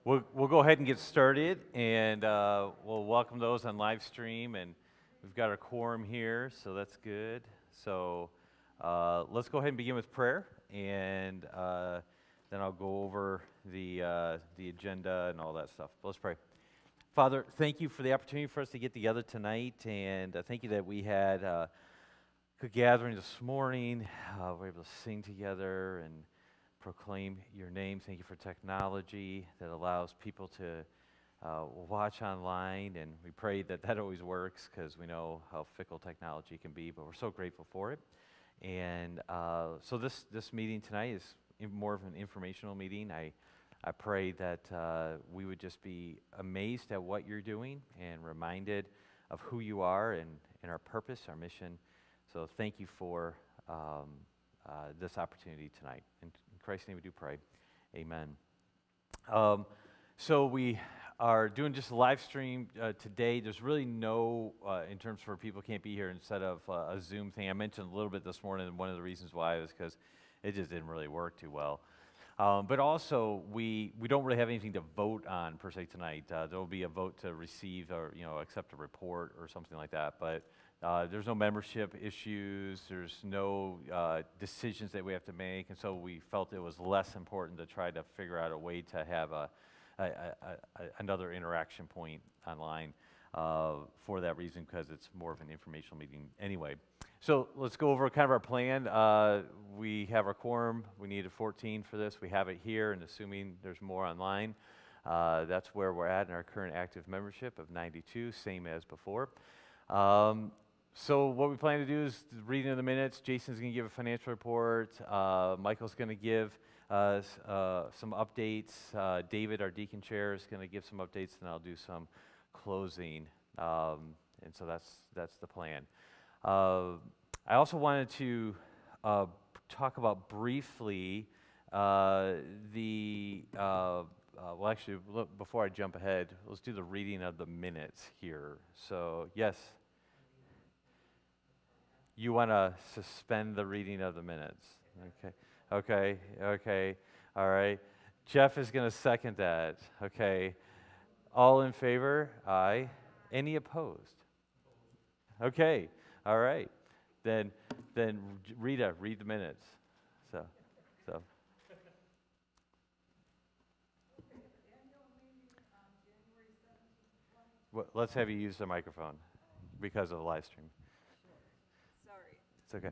We'll go ahead and get started, and we'll welcome those on live stream. And we've got our quorum here, so that's good. So let's go ahead and begin with prayer, and then I'll go over the agenda and all that stuff. Let's pray. Father, thank you for the opportunity for us to get together tonight, and thank you that we had a good gathering this morning. We were able to sing together and proclaim your name. Thank you for technology that allows people to watch online, and we pray that that always works because we know how fickle technology can be, but we're so grateful for it. And so this meeting tonight is more of an informational meeting. I pray that we would just be amazed at what you're doing and reminded of who you are and our purpose, our mission. So thank you for this opportunity tonight. In Christ's name we do pray. Amen. So we are doing just a live stream today. There's really no, in terms for people who can't be here, instead of a Zoom thing. I mentioned a little bit this morning, and one of the reasons why was because it just didn't really work too well. But also, we don't really have anything to vote on per se tonight. There will be a vote to receive or accept a report or something like that. But there's no membership issues. There's no decisions that we have to make, and so we felt it was less important to try to figure out a way to have another interaction point online for that reason, because it's more of an informational meeting anyway. So let's go over kind of our plan. We have our quorum. We needed 14 for this. We have it here, and assuming there's more online, that's where we're at in our current active membership of 92, same as before. So what we plan to do is the reading of the minutes. Jason's going to give a financial report. Michael's going to give some updates. David, our deacon chair, is going to give some updates, and I'll do some closing. And so that's the plan. I also wanted to talk about briefly well, actually, look, before I jump ahead, let's do the reading of the minutes here. So, yes. You want to suspend the reading of the minutes? Okay, all right. Jeff is going to second that. Okay. All in favor? Aye. Any opposed? Okay, all right. Then Rita, read the minutes. So. Well, let's have you use the microphone because of the live stream. It's okay.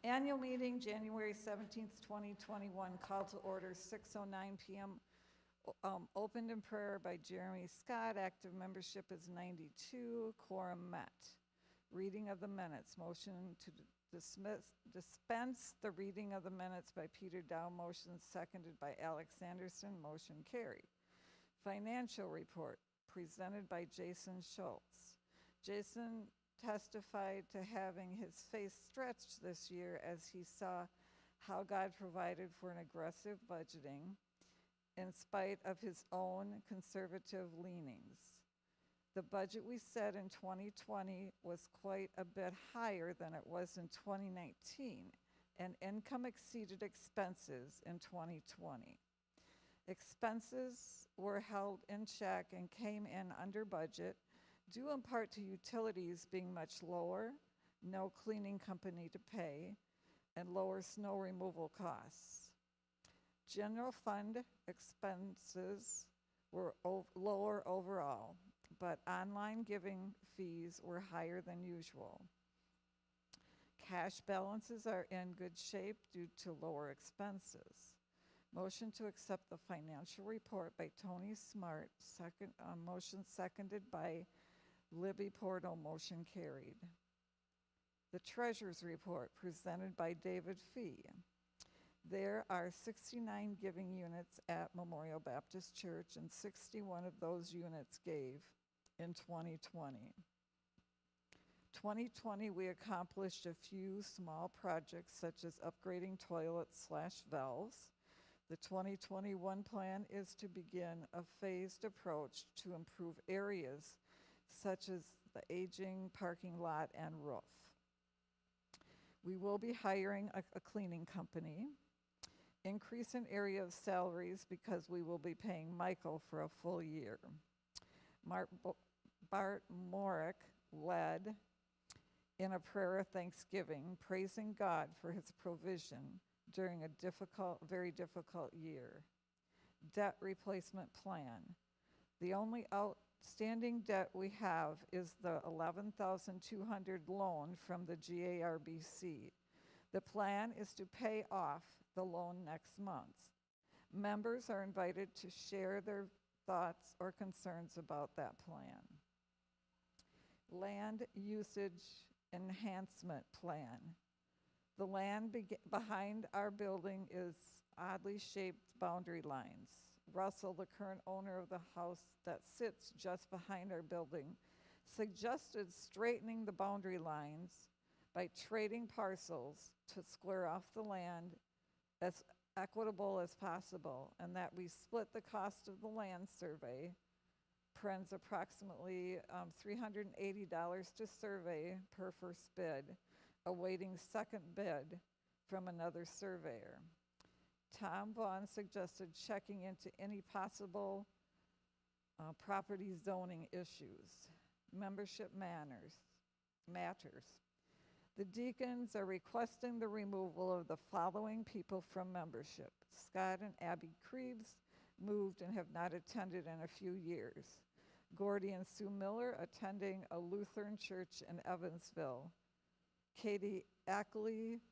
Annual meeting, January 17th, 2021, call to order 6:09 p.m. Opened in prayer by Jeremy Scott. Active membership is 92. Quorum met. Reading of the minutes. Motion to dispense the reading of the minutes by Peter Dow. Motion seconded by Alex Anderson. Motion carried. Financial report presented by Jason Schultz. Jason testified to having his face stretched this year as he saw how God provided for an aggressive budgeting in spite of his own conservative leanings. The budget we set in 2020 was quite a bit higher than it was in 2019, and income exceeded expenses in 2020. Expenses were held in check and came in under budget, due in part to utilities being much lower, no cleaning company to pay, and lower snow removal costs. General fund expenses were lower overall, but online giving fees were higher than usual. Cash balances are in good shape due to lower expenses. Motion to accept the financial report by Tony Smart, motion seconded by Libby Portal. Motion carried. The Treasurer's Report presented by David Fee. There are 69 giving units at Memorial Baptist Church, and 61 of those units gave in 2020. 2020, we accomplished a few small projects such as upgrading toilets/valves. The 2021 plan is to begin a phased approach to improve areas such as the aging parking lot and roof. We will be hiring a cleaning company. increase in area of salaries because we will be paying Michael for a full year. Bart Morick led in a prayer of thanksgiving, praising God for his provision during a very difficult year. Debt replacement plan. The only outstanding debt we have is the $11,200 loan from the GARBC. The plan is to pay off the loan next month. Members are invited to share their thoughts or concerns about that plan. Land usage enhancement plan. The land behind our building is oddly shaped boundary lines. Russell, the current owner of the house that sits just behind our building, suggested straightening the boundary lines by trading parcels to square off the land as equitable as possible, and that we split the cost of the land survey, approximately $380 to survey per first bid, awaiting second bid from another surveyor. Tom Vaughn suggested checking into any possible property zoning issues. Membership matters. The deacons are requesting the removal of the following people from membership. Scott and Abby Creeves moved and have not attended in a few years. Gordy and Sue Miller attending a Lutheran church in Evansville. Katie Ackley,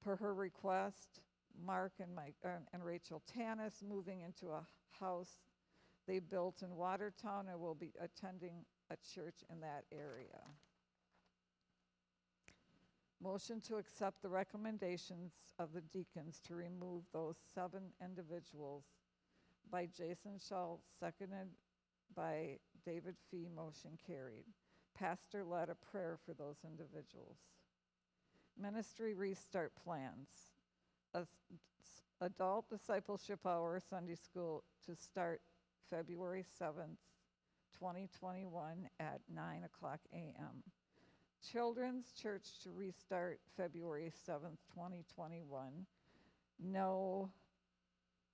per her request. Mark and Rachel Tanis moving into a house they built in Watertown and will be attending a church in that area. Motion to accept the recommendations of the deacons to remove those 7 individuals by Jason Schultz, seconded by David Fee, motion carried. Pastor led a prayer for those individuals. Ministry restart plans. Adult discipleship hour Sunday school to start February 7th, 2021 at 9:00 a.m. Children's church to restart February 7th, 2021. No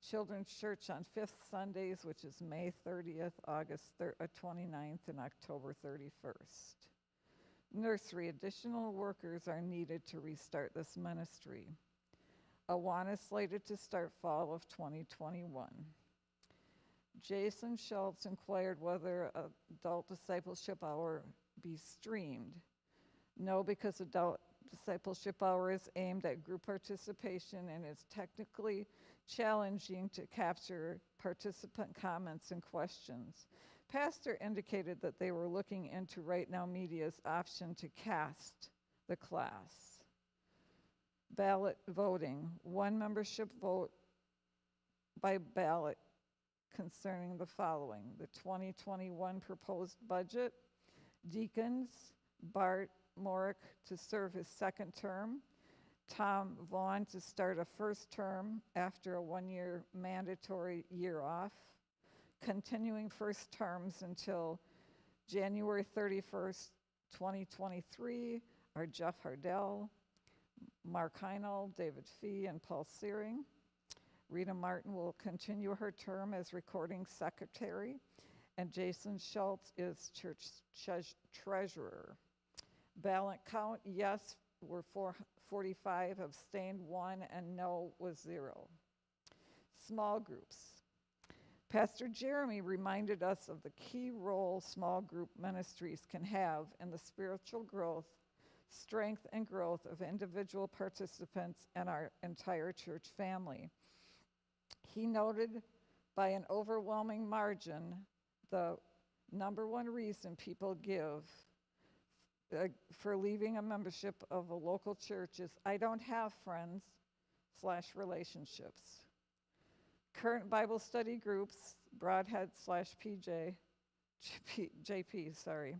children's church on 5th Sundays, which is May 30th, August 29th, and October 31st. Nursery, additional workers are needed to restart this ministry. Awana slated to start fall of 2021. Jason Schultz inquired whether adult discipleship hour be streamed. No, because adult discipleship hour is aimed at group participation and is technically challenging to capture participant comments and questions. Pastor indicated that they were looking into Right Now Media's option to cast the class. Ballot voting, 1 membership vote by ballot concerning the following: the 2021 proposed budget, deacons, Bart Morick to serve his 2nd term, Tom Vaughn to start a 1st term after a 1-year mandatory year off, continuing 1st terms until January 31st, 2023 are Jeff Hardell, Mark Heinel, David Fee, and Paul Searing. Rita Martin will continue her term as recording secretary, and Jason Schultz is church treasurer. Ballot count, yes were 445, abstained 1, and no was 0. Small groups. Pastor Jeremy reminded us of the key role small group ministries can have in the spiritual growth, strength, and growth of individual participants and our entire church family. He noted by an overwhelming margin the number 1 reason people give for leaving a membership of a local church is, I don't have friends/relationships. Current Bible study groups, Broadhead/JP, sorry.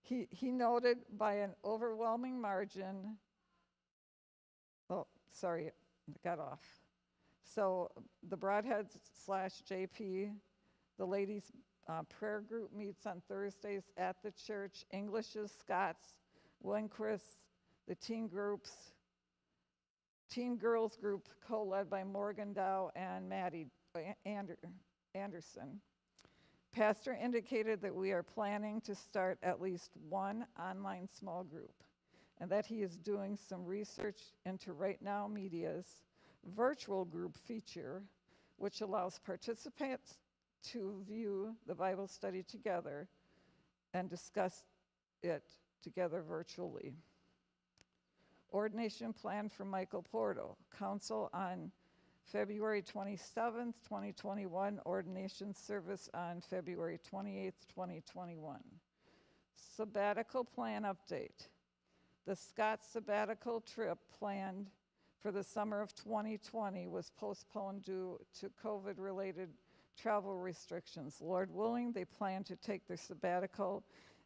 He noted by an overwhelming margin, got off. So the Broadheads/JP, the ladies' prayer group meets on Thursdays at the church. English is Scott's, Winquist, the teen groups, Teen Girls Group, co-led by Morgan Dow and Maddie Anderson. Pastor indicated that we are planning to start at least one online small group, and that he is doing some research into Right Now Media's virtual group feature, which allows participants to view the Bible study together and discuss it together virtually. Ordination plan for Michael Porto. Council on February 27th, 2021. Ordination service on February 28th, 2021. Sabbatical plan update. The Scott sabbatical trip planned for the summer of 2020 was postponed due to COVID-related travel restrictions. Lord willing, they plan to take their sabbatical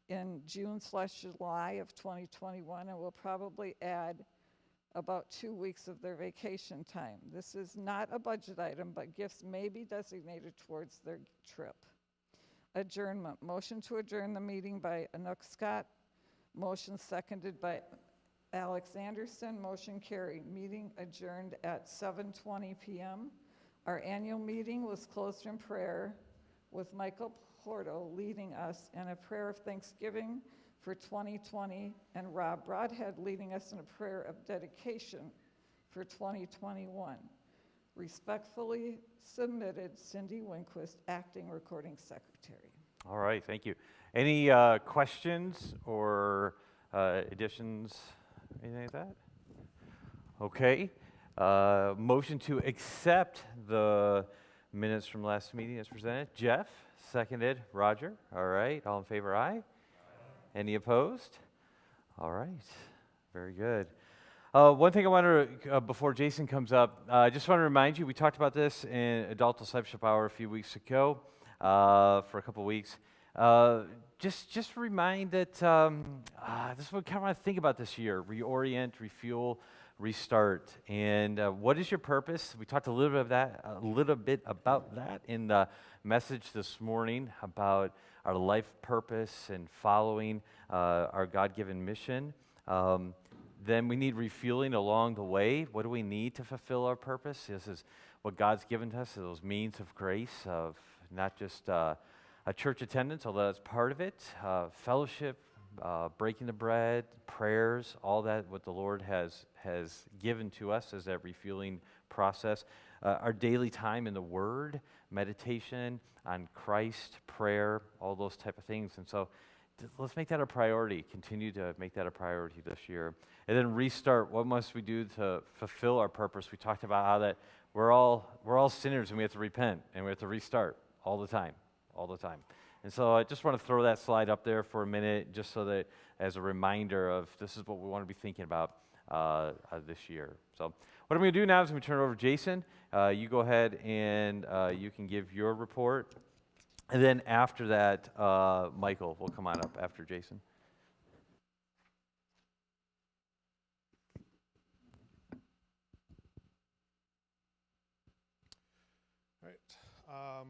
in June/July of 2021 and will probably add about 2 weeks of their vacation time. This is not a budget item, but gifts may be designated towards their trip. Adjournment. Motion to adjourn the meeting by Anouk Scott. Motion seconded by Alex Anderson. Motion carried. Meeting adjourned at 7:20 p.m. Our annual meeting was closed in prayer with Michael Porto leading us in a prayer of thanksgiving for 2020 and Rob Broadhead leading us in a prayer of dedication for 2021. Respectfully submitted, Cindy Winquist, Acting Recording Secretary. All right, thank you. Any questions or additions, anything like that? Okay. Motion to accept the minutes from last meeting as presented. Jeff, seconded. Roger. All right. All in favor, aye. Any opposed? All right. Very good. One thing I want to, before Jason comes up, I just want to remind you, we talked about this in Adult Discipleship Hour a few weeks ago, for a couple weeks. Just remind that this is what I kind of want to think about this year: reorient, refuel, restart. And what is your purpose? We talked a little bit about that in the message this morning about our life purpose and following our God-given mission. Then we need refueling along the way. What do we need to fulfill our purpose? This is what God's given to us, those means of grace, of not just a church attendance, although that's part of it, fellowship, breaking the bread, prayers, all that what the Lord has given to us as that refueling process. Our daily time in the Word, meditation on Christ, prayer, all those type of things. And so let's make that a priority, continue to make that a priority this year. And then restart, what must we do to fulfill our purpose? We talked about how that we're all sinners and we have to repent and we have to restart all the time. And so I just want to throw that slide up there for a minute just so that as a reminder of this is what we want to be thinking about this year. So what I'm going to do now is I'm going to turn it over to Jason. You go ahead and you can give your report. And then after that, Michael will come on up after Jason. All right.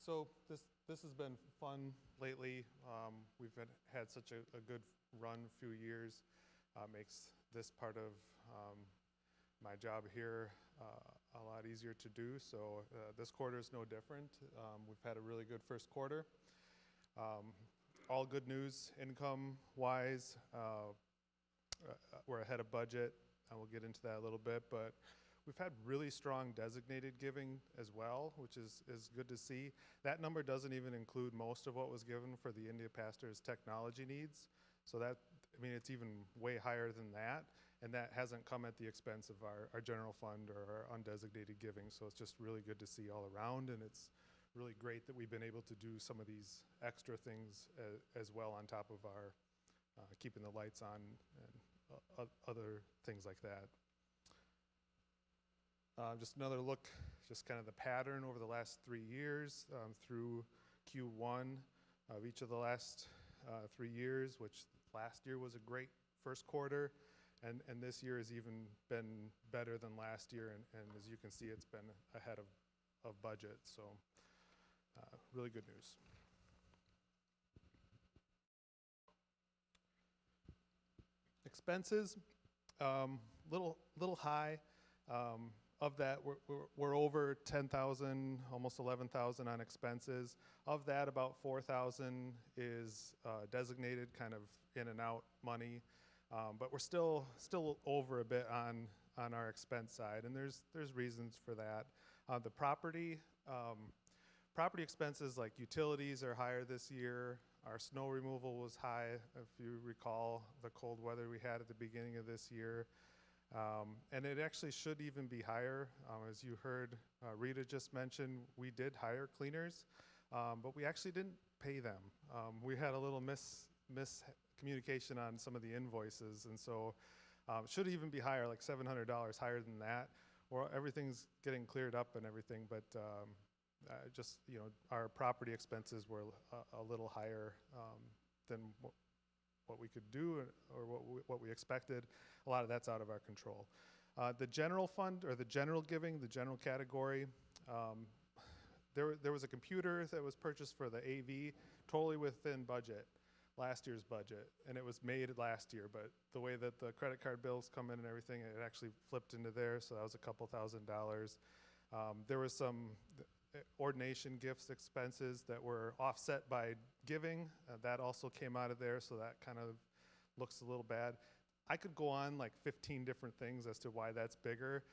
So this has been fun lately. We've had such a good run, few years. Makes this part of my job here a lot easier to do. So this quarter is no different. We've had a really good first quarter. All good news, income-wise. We're ahead of budget. We'll get into that a little bit, but we've had really strong designated giving as well, which is good to see. That number doesn't even include most of what was given for the India Pastors' technology needs. So that, I mean, it's even way higher than that. And that hasn't come at the expense of our general fund or our undesignated giving. So it's just really good to see all around. And it's really great that we've been able to do some of these extra things as well on top of our keeping the lights on and other things like that. Just another look, just kind of the pattern over the last 3 years through Q1 of each of the last 3 years, which last year was a great first quarter. And this year has even been better than last year, and as you can see, it's been ahead of budget, so really good news. Expenses, little high. Of that, we're over 10,000, almost 11,000 on expenses. Of that, about 4,000 is designated kind of in and out money. But we're still over a bit on our expense side, and there's reasons for that. The property expenses like utilities are higher this year. Our snow removal was high, if you recall the cold weather we had at the beginning of this year. And it actually should even be higher. As you heard Rita just mention, we did hire cleaners, but we actually didn't pay them. We had a little miscommunication on some of the invoices, and so it should even be higher, like $700 higher than that. Or everything's getting cleared up and everything, but just, our property expenses were a little higher than what we could do or what we expected. A lot of that's out of our control. The general fund, or the general giving, the general category, there was a computer that was purchased for the AV, totally within budget, last year's budget, and it was made last year, but the way that the credit card bills come in and everything, it actually flipped into there, so that was a couple $1,000s. There was some ordination gifts expenses that were offset by giving. That also came out of there, so that kind of looks a little bad. I could go on like 15 different things as to why that's bigger.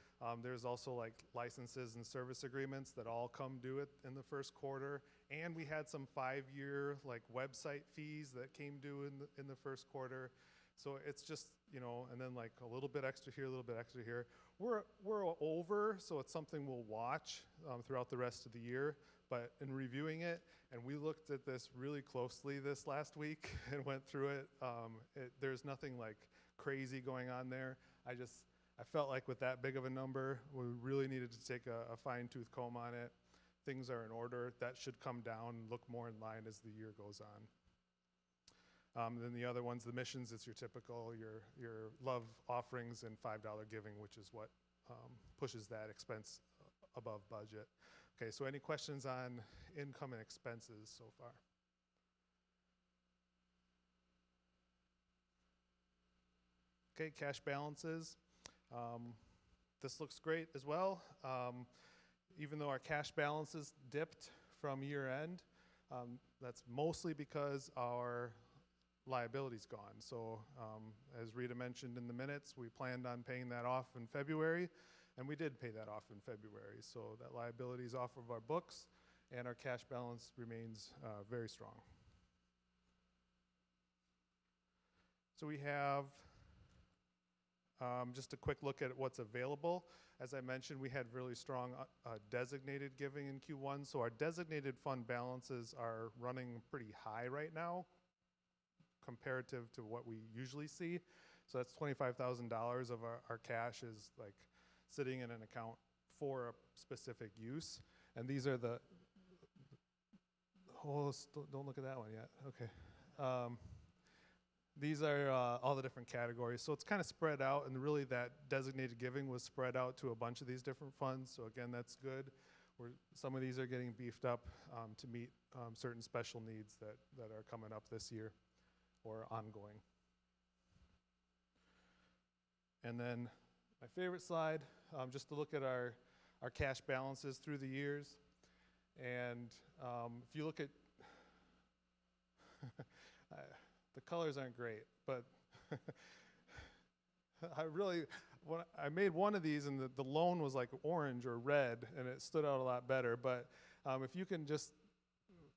There's also like licenses and service agreements that all come due in the first quarter, and we had some 5-year like website fees that came due in the first quarter. So it's just, and then like a little bit extra here, a little bit extra here. We're over, so it's something we'll watch throughout the rest of the year. But in reviewing it, and we looked at this really closely this last week and went through it, there's nothing like crazy going on there. I felt like with that big of a number, we really needed to take a fine-tooth comb on it. Things are in order. That should come down, look more in line as the year goes on. Then the other ones, the missions, it's your typical, your love offerings and $5 giving, which is what pushes that expense above budget. Okay, so any questions on income and expenses so far? Okay, cash balances. This looks great as well. Even though our cash balances dipped from year end, that's mostly because our liability's gone. So as Rita mentioned in the minutes, we planned on paying that off in February, and we did pay that off in February. So that liability is off of our books, and our cash balance remains very strong. So we have just a quick look at what's available. As I mentioned, we had really strong designated giving in Q1, so our designated fund balances are running pretty high right now comparative to what we usually see. So that's $25,000 of our cash is like sitting in an account for a specific use. And these are the, don't look at that one yet, okay. These are all the different categories. So it's kind of spread out, and really that designated giving was spread out to a bunch of these different funds. So again, that's good. Some of these are getting beefed up to meet certain special needs that are coming up this year or ongoing. And then my favorite slide, just to look at our cash balances through the years. And if you look at, the colors aren't great, but I made one of these and the loan was like orange or red and it stood out a lot better. But if you can just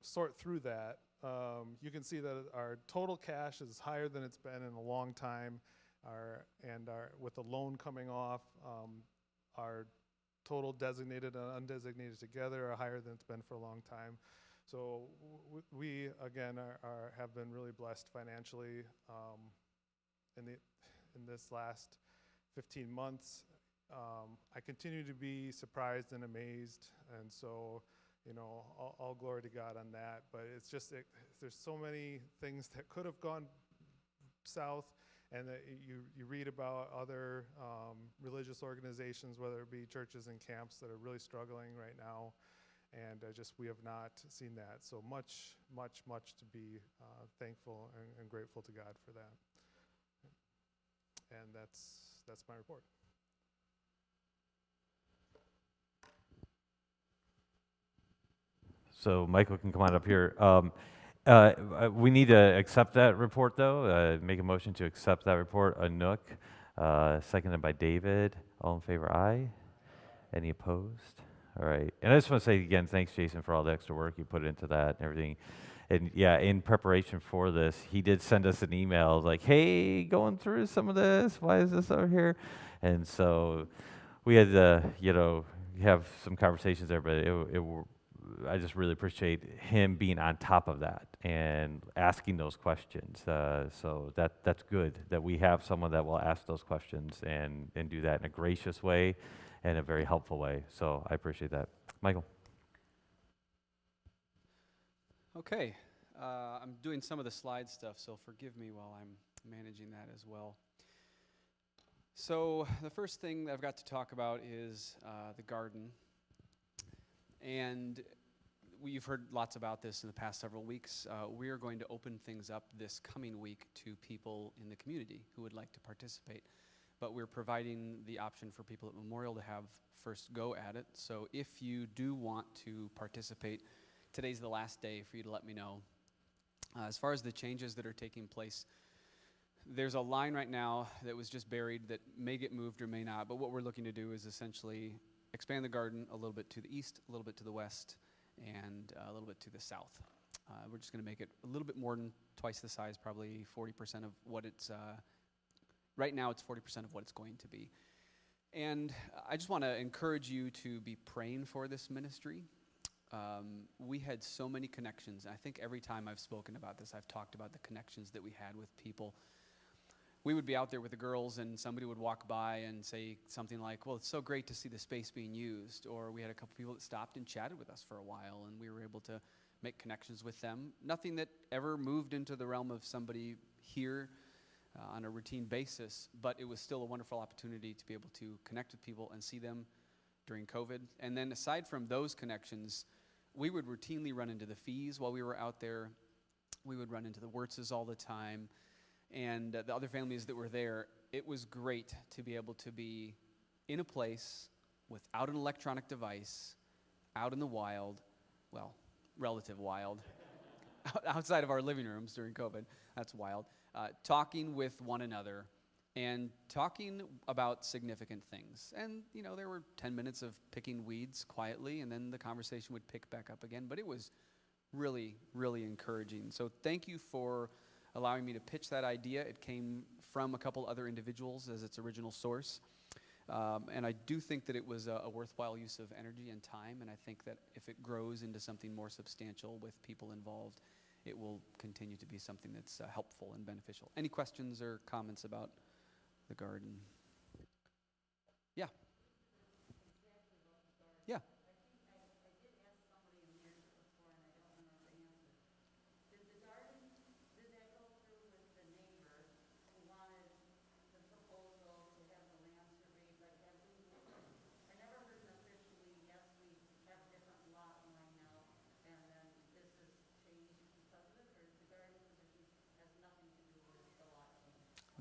sort through that, you can see that our total cash is higher than it's been in a long time. With the loan coming off, our total designated and undesignated together are higher than it's been for a long time. So we again have been really blessed financially in this last 15 months. I continue to be surprised and amazed, and so all glory to God on that. But it's just there's so many things that could have gone south, and that you read about other religious organizations, whether it be churches and camps, that are really struggling right now. And we have not seen that. So much to be thankful and grateful to God for that. And that's my report. so Michael can come on up here. We need to accept that report, though. Make a motion to accept that report. Anook, seconded by David. All in favor, aye. Any opposed? All right. And I just want to say again, thanks, Jason, for all the extra work you put into that and everything. And yeah, in preparation for this, he did send us an email like, hey, going through some of this. Why is this over here? And so we had to, have some conversations there, but I just really appreciate him being on top of that and asking those questions. So that's good that we have someone that will ask those questions and do that in a gracious way and a very helpful way. So I appreciate that. Michael. Okay, I'm doing some of the slide stuff, so forgive me while I'm managing that as well. So the first thing that I've got to talk about is the garden. And you've heard lots about this in the past several weeks. We are going to open things up this coming week to people in the community who would like to participate. But we're providing the option for people at Memorial to have first go at it. So if you do want to participate, today's the last day for you to let me know. As far as the changes that are taking place, there's a line right now that was just buried that may get moved or may not, but what we're looking to do is essentially expand the garden a little bit to the east, a little bit to the west, and a little bit to the south. We're just going to make it a little bit more than twice the size, probably 40% of what it's, right now it's 40% of what it's going to be. And I just want to encourage you to be praying for this ministry. We had so many connections. I think every time I've spoken about this, I've talked about the connections that we had with people. We would be out there with the girls and somebody would walk by and say something like, well, it's so great to see the space being used. Or we had a couple people that stopped and chatted with us for a while and we were able to make connections with them. Nothing that ever moved into the realm of somebody here on a routine basis, but it was still a wonderful opportunity to be able to connect with people and see them during COVID. And then aside from those connections, we would routinely run into the Fees while we were out there. We would run into the Wirtzes all the time. And the other families that were there, it was great to be able to be in a place without an electronic device, out in the wild, well, relative wild, outside of our living rooms during COVID, that's wild, talking with one another and talking about significant things. And, there were 10 minutes of picking weeds quietly, and then the conversation would pick back up again. But it was really, really encouraging. So thank you for allowing me to pitch that idea. It came from a couple other individuals as its original source. And I do think that it was a worthwhile use of energy and time, and I think that if it grows into something more substantial with people involved, it will continue to be something that's helpful and beneficial. Any questions or comments about the garden? Yeah. Yeah.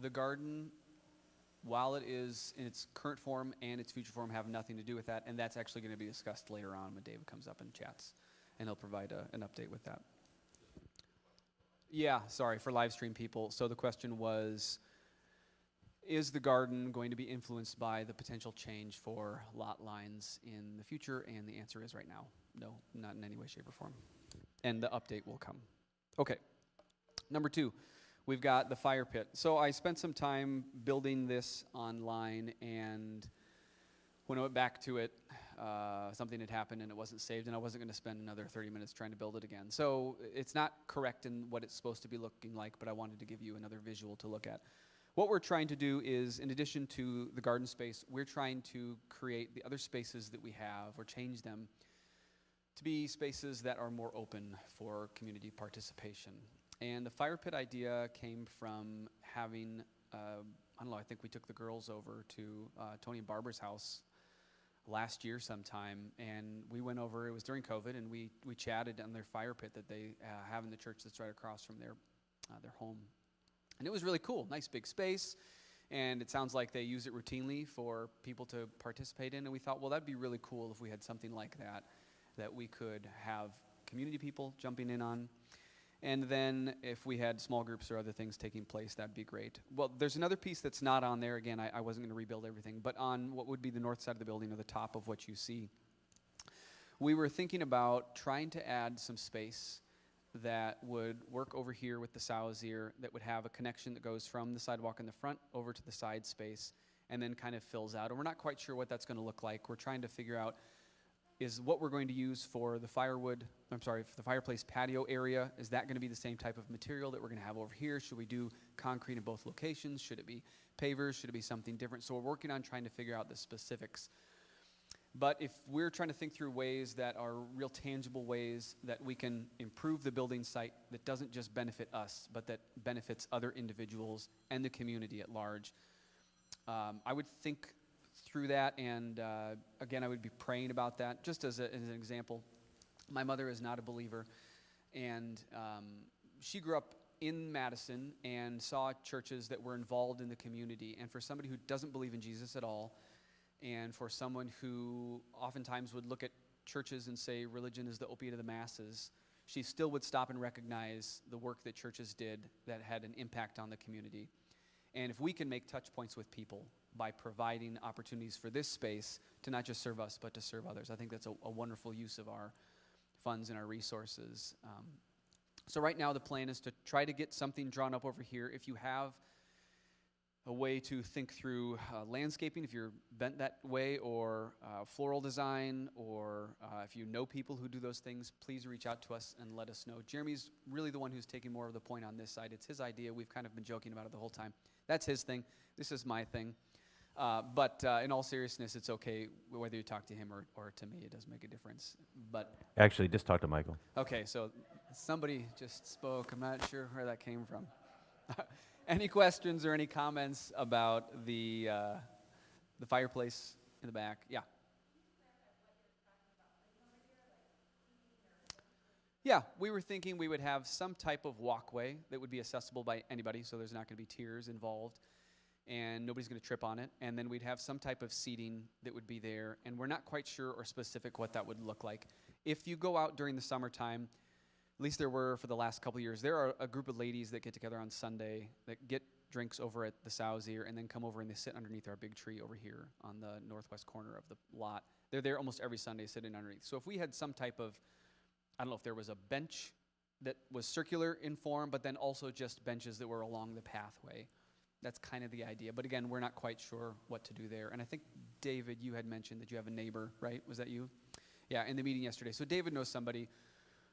The garden, while it is in its current form and its future form, have nothing to do with that, and that's actually going to be discussed later on when David comes up and chats, and he'll provide an update with that. Yeah, sorry, for live stream people. So the question was, is the garden going to be influenced by the potential change for lot lines in the future? And the answer is right now, no, not in any way, shape, or form. And the update will come. Okay, number 2. We've got the fire pit. So I spent some time building this online, and when I went back to it, something had happened and it wasn't saved, and I wasn't going to spend another 30 minutes trying to build it again. So it's not correct in what it's supposed to be looking like, but I wanted to give you another visual to look at. What we're trying to do is, in addition to the garden space, we're trying to create the other spaces that we have, or change them, to be spaces that are more open for community participation. And the fire pit idea came from having, I think we took the girls over to Tony and Barbara's house last year sometime, and we went over, it was during COVID, and we chatted on their fire pit that they have in the church that's right across from their home. And it was really cool, nice big space, and it sounds like they use it routinely for people to participate in, and we thought, well, that'd be really cool if we had something like that we could have community people jumping in on. And then if we had small groups or other things taking place, that'd be great. Well, there's another piece that's not on there. Again, I wasn't going to rebuild everything, but on what would be the north side of the building or the top of what you see, we were thinking about trying to add some space that would work over here with the Sauzier, that would have a connection that goes from the sidewalk in the front over to the side space and then kind of fills out. And we're not quite sure what that's going to look like. We're trying to figure out is what we're going to use for the for the fireplace patio area. Is that going to be the same type of material that we're going to have over here? Should we do concrete in both locations? Should it be pavers? Should it be something different? So we're working on trying to figure out the specifics. But if we're trying to think through ways that are real tangible ways that we can improve the building site that doesn't just benefit us, but that benefits other individuals and the community at large, I would think through that, and again, I would be praying about that. Just as an example, my mother is not a believer, and she grew up in Madison and saw churches that were involved in the community. And for somebody who doesn't believe in Jesus at all, and for someone who oftentimes would look at churches and say religion is the opiate of the masses, she still would stop and recognize the work that churches did that had an impact on the community. And if we can make touch points with people by providing opportunities for this space to not just serve us, but to serve others, I think that's a wonderful use of our funds and our resources. So right now the plan is to try to get something drawn up over here. If you have a way to think through landscaping, if you're bent that way, or floral design, or if you know people who do those things, please reach out to us and let us know. Jeremy's really the one who's taking more of the point on this side. It's his idea. We've kind of been joking about it the whole time. That's his thing. This is my thing. But in all seriousness, it's okay whether you talk to him or to me. It does make a difference. But Actually, just talk to Michael. okay, so somebody just spoke. I'm not sure where that came from. Any questions or any comments about the fireplace in the back? Yeah. Yeah, we were thinking we would have some type of walkway that would be accessible by anybody, so there's not going to be tiers involved, and nobody's going to trip on it. And then we'd have some type of seating that would be there, and we're not quite sure or specific what that would look like. If you go out during the summertime, at least there were for the last couple of years, there are a group of ladies that get together on Sunday that get drinks over at the Sauzier and then come over and they sit underneath our big tree over here on the northwest corner of the lot. They're there almost every Sunday sitting underneath. So if we had some type of, I don't know if there was a bench that was circular in form, but then also just benches that were along the pathway. That's kind of the idea. But again, we're not quite sure what to do there. And I think, David, you had mentioned that you have a neighbor, right? Was that you? Yeah, in the meeting yesterday. So David knows somebody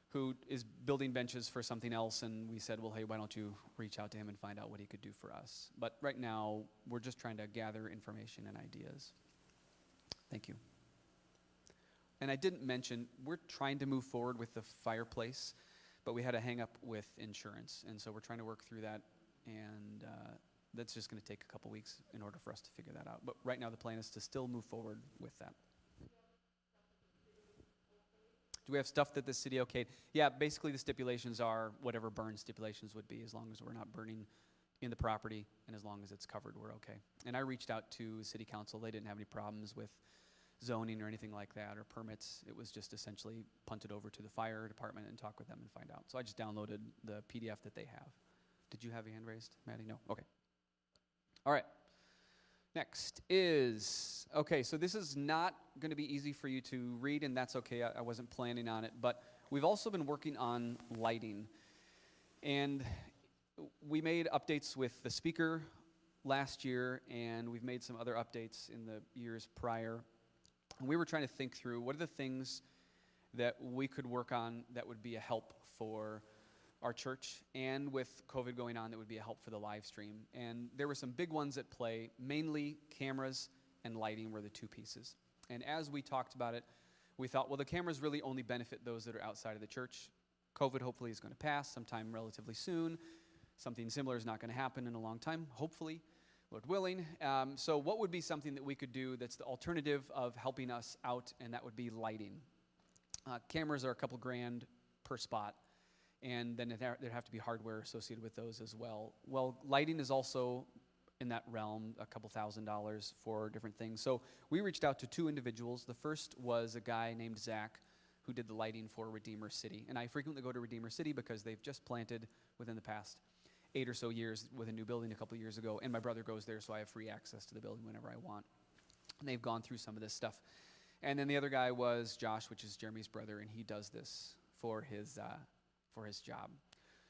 who is building benches for something else, and we said, well, hey, why don't you reach out to him and find out what he could do for us? But right now, we're just trying to gather information and ideas. Thank you. And I didn't mention, we're trying to move forward with the fireplace, but we had a hang up with insurance, and so we're trying to work through that, and that's just going to take a couple weeks in order for us to figure that out. But right now, the plan is to still move forward with that. Do we have stuff that the city okayed? Yeah, basically the stipulations are whatever burn stipulations would be, as long as we're not burning in the property and as long as it's covered, we're okay. And I reached out to city council. They didn't have any problems with zoning or anything like that or permits. It was just essentially punted over to the fire department and talk with them and find out. So I just downloaded the PDF that they have. Did you have your hand raised, Maddie? No? Okay. All right. Next is, okay, so this is not going to be easy for you to read, and that's okay. I wasn't planning on it. But we've also been working on lighting. And we made updates with the speaker last year, and we've made some other updates in the years prior. And we were trying to think through what are the things that we could work on that would be a help for our church, and with COVID going on, that would be a help for the live stream. And there were some big ones at play, mainly cameras and lighting were the two pieces. And as we talked about it, we thought, well, the cameras really only benefit those that are outside of the church. COVID hopefully is going to pass sometime relatively soon. Something similar is not going to happen in a long time, hopefully, Lord willing. So what would be something that we could do that's the alternative of helping us out, and that would be lighting. Cameras are a couple grand per spot. And then there'd have to be hardware associated with those as well. Well, lighting is also in that realm, a couple $1,000s for different things. So we reached out to two individuals. The first was a guy named Zach, who did the lighting for Redeemer City. And I frequently go to Redeemer City because they've just planted within the past 8 or so years with a new building a couple of years ago, and my brother goes there, so I have free access to the building whenever I want. And they've gone through some of this stuff. And then the other guy was Josh, which is Jeremy's brother, and he does this for his job.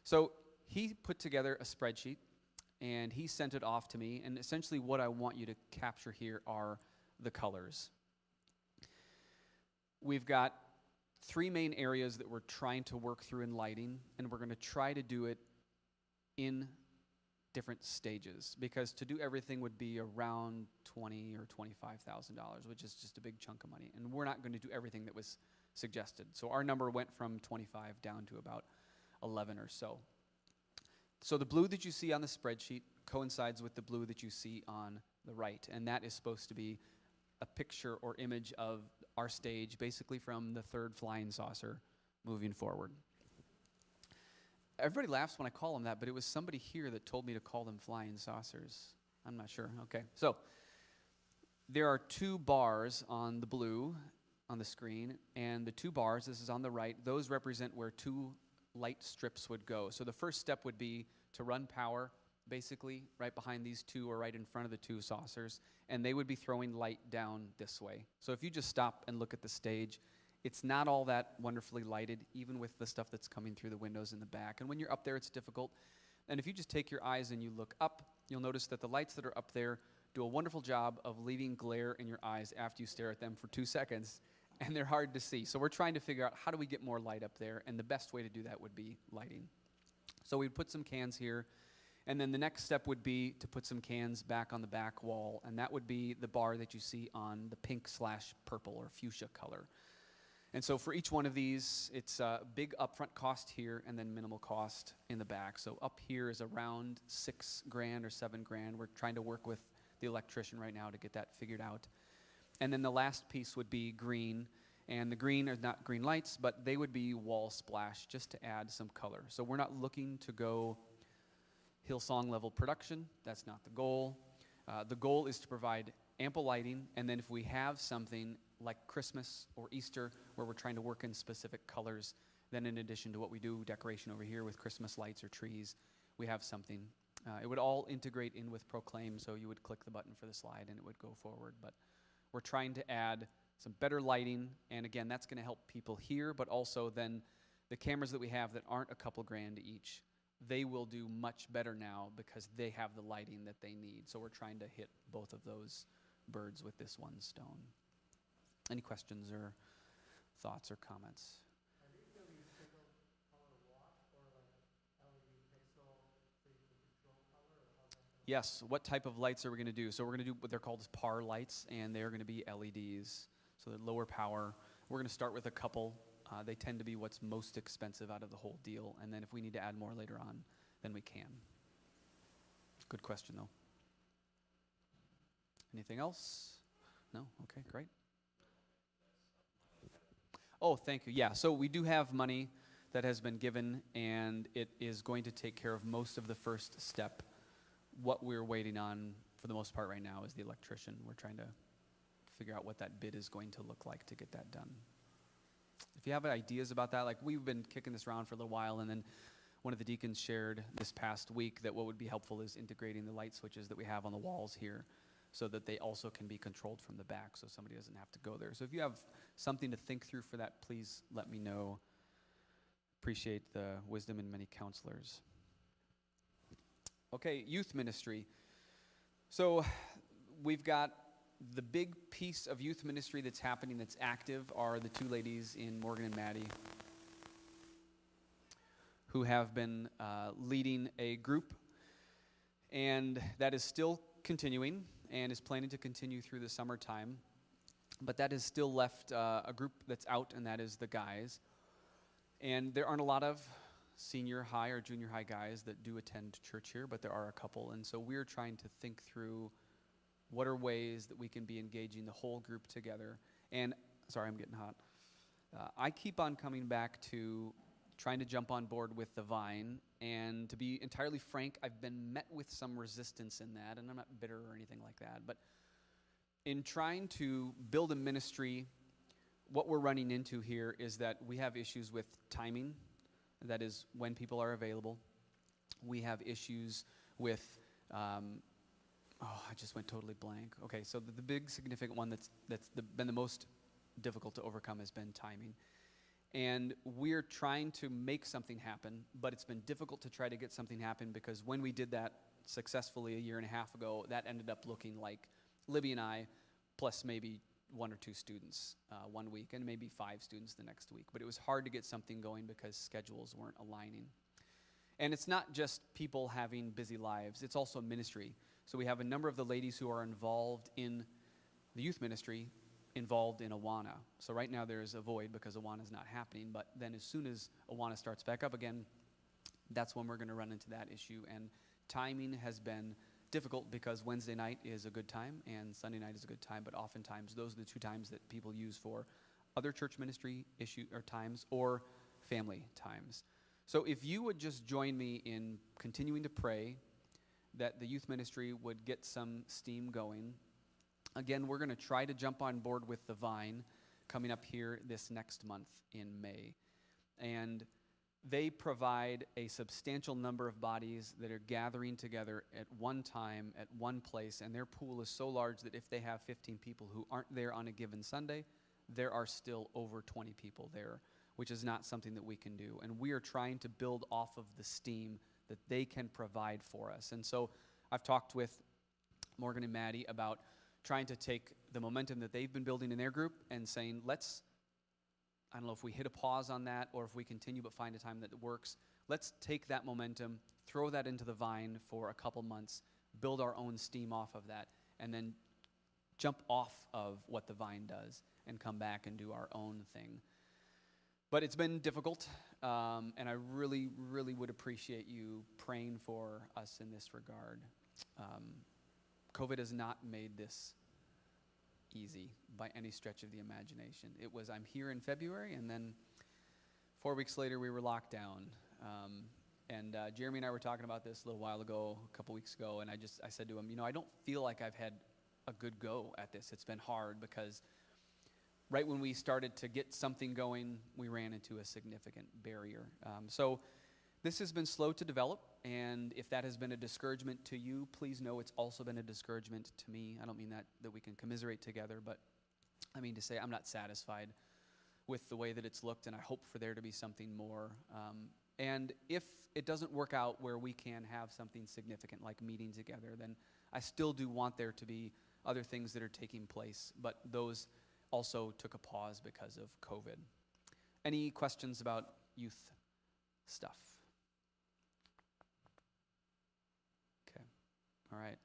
So he put together a spreadsheet, and he sent it off to me, and essentially what I want you to capture here are the colors. We've got 3 main areas that we're trying to work through in lighting, and we're going to try to do it in different stages, because to do everything would be around $20,000 or $25,000, which is just a big chunk of money, and we're not going to do everything that was suggested. So our number went from 25 down to about 11 or so. So the blue that you see on the spreadsheet coincides with the blue that you see on the right, and that is supposed to be a picture or image of our stage, basically from the 3rd flying saucer moving forward. Everybody laughs when I call them that, but it was somebody here that told me to call them flying saucers. I'm not sure. Okay, so there are 2 bars on the blue on the screen, and the 2 bars, this is on the right, those represent where 2 light strips would go. So the first step would be to run power, basically, right behind these 2 or right in front of the 2 saucers, and they would be throwing light down this way. So if you just stop and look at the stage, it's not all that wonderfully lighted, even with the stuff that's coming through the windows in the back. And when you're up there, it's difficult. And if you just take your eyes and you look up, you'll notice that the lights that are up there do a wonderful job of leaving glare in your eyes after you stare at them for 2 seconds, and they're hard to see. So we're trying to figure out how do we get more light up there, and the best way to do that would be lighting. So we'd put some cans here, and then the next step would be to put some cans back on the back wall, and that would be the bar that you see on the pink/purple or fuchsia color. And so for each one of these, it's a big upfront cost here and then minimal cost in the back. So up here is around $6,000 or $7,000. We're trying to work with the electrician right now to get that figured out. And then the last piece would be green. And the green are not green lights, but they would be wall splash just to add some color. So we're not looking to go Hillsong level production. That's not the goal. The goal is to provide ample lighting, and then if we have something like Christmas or Easter where we're trying to work in specific colors, then in addition to what we do decoration over here with Christmas lights or trees, we have something. It would all integrate in with Proclaim, so you would click the button for the slide and it would go forward. But we're trying to add some better lighting, and again, that's going to help people here, but also then the cameras that we have that aren't a couple grand each, they will do much better now because they have the lighting that they need. So we're trying to hit both of those birds with this one stone. Any questions or thoughts or comments? Are these going to be single color watt or like LED pixel so you can control color, or how's that going to Yes, what type of lights are we going to do? So we're going to do what they're called as PAR lights, and they're going to be LEDs, so they're lower power. We're going to start with a couple. They tend to be what's most expensive out of the whole deal, and then if we need to add more later on, then we can. Good question, though. Anything else? No? Okay, great. Oh, thank you. Yeah, so we do have money that has been given, and it is going to take care of most of the first step. What we're waiting on, for the most part right now, is the electrician. We're trying to figure out what that bid is going to look like to get that done. If you have ideas about that, like we've been kicking this around for a little while, and then one of the deacons shared this past week that what would be helpful is integrating the light switches that we have on the walls here so that they also can be controlled from the back so somebody doesn't have to go there. So if you have something to think through for that, please let me know. Appreciate the wisdom in many counselors. Okay, youth ministry. So we've got the big piece of youth ministry that's happening that's active are the 2 ladies in Morgan and Maddie who have been leading a group, and that is still continuing and is planning to continue through the summertime. But that has still left a group that's out, and that is the guys. And there aren't a lot of senior high or junior high guys that do attend church here, but there are a couple. And so we're trying to think through what are ways that we can be engaging the whole group together. And, sorry, I'm getting hot. I keep on coming back to trying to jump on board with the Vine, and to be entirely frank, I've been met with some resistance in that, and I'm not bitter or anything like that, but in trying to build a ministry what we're running into here is that we have issues with timing, that is when people are available. We have issues with, I just went totally blank. Okay, so the big significant one been the most difficult to overcome has been timing. And we're trying to make something happen, but it's been difficult to try to get something happen because when we did that successfully a year and a half ago, that ended up looking like Libby and I, plus maybe 1 or 2 students one week, and maybe 5 students the next week. But it was hard to get something going because schedules weren't aligning. And it's not just people having busy lives, it's also ministry. So we have a number of the ladies who are involved in the youth ministry involved in Awana. So right now there's a void because Awana is not happening, but then as soon as Awana starts back up again, that's when we're going to run into that issue. And timing has been difficult because Wednesday night is a good time and Sunday night is a good time, but oftentimes those are the 2 times that people use for other church ministry times or family times. So if you would just join me in continuing to pray that the youth ministry would get some steam going. Again, we're going to try to jump on board with the Vine coming up here this next month in May. And they provide a substantial number of bodies that are gathering together at one time, at one place, and their pool is so large that if they have 15 people who aren't there on a given Sunday, there are still over 20 people there, which is not something that we can do. And we are trying to build off of the steam that they can provide for us. And so I've talked with Morgan and Maddie about trying to take the momentum that they've been building in their group and saying, I don't know if we hit a pause on that or if we continue but find a time that works. Let's take that momentum, throw that into the Vine for a couple months, build our own steam off of that, and then jump off of what the Vine does and come back and do our own thing. But it's been difficult, and I really, really would appreciate you praying for us in this regard. COVID has not made this easy by any stretch of the imagination. It was, I'm here in February, and then 4 weeks later we were locked down. And Jeremy and I were talking about this a little while ago, a couple weeks ago, and I said to him, I don't feel like I've had a good go at this. It's been hard because right when we started to get something going, we ran into a significant barrier. So this has been slow to develop, and if that has been a discouragement to you, please know it's also been a discouragement to me. I don't mean that we can commiserate together, but I mean to say I'm not satisfied with the way that it's looked, and I hope for there to be something more. And if it doesn't work out where we can have something significant like meeting together, then I still do want there to be other things that are taking place, but those also took a pause because of COVID. Any questions about youth stuff? Okay, all right.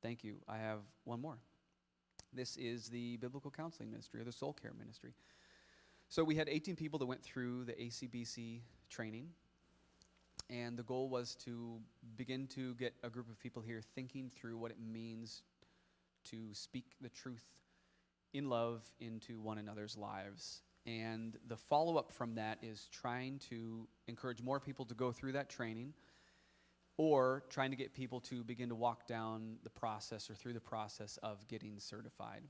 Thank you. I have one more. This is the Biblical Counseling Ministry, or the Soul Care Ministry. So we had 18 people that went through the ACBC training, and the goal was to begin to get a group of people here thinking through what it means to speak the truth in love into one another's lives. And the follow-up from that is trying to encourage more people to go through that training, or trying to get people to begin to walk down the process or through the process of getting certified.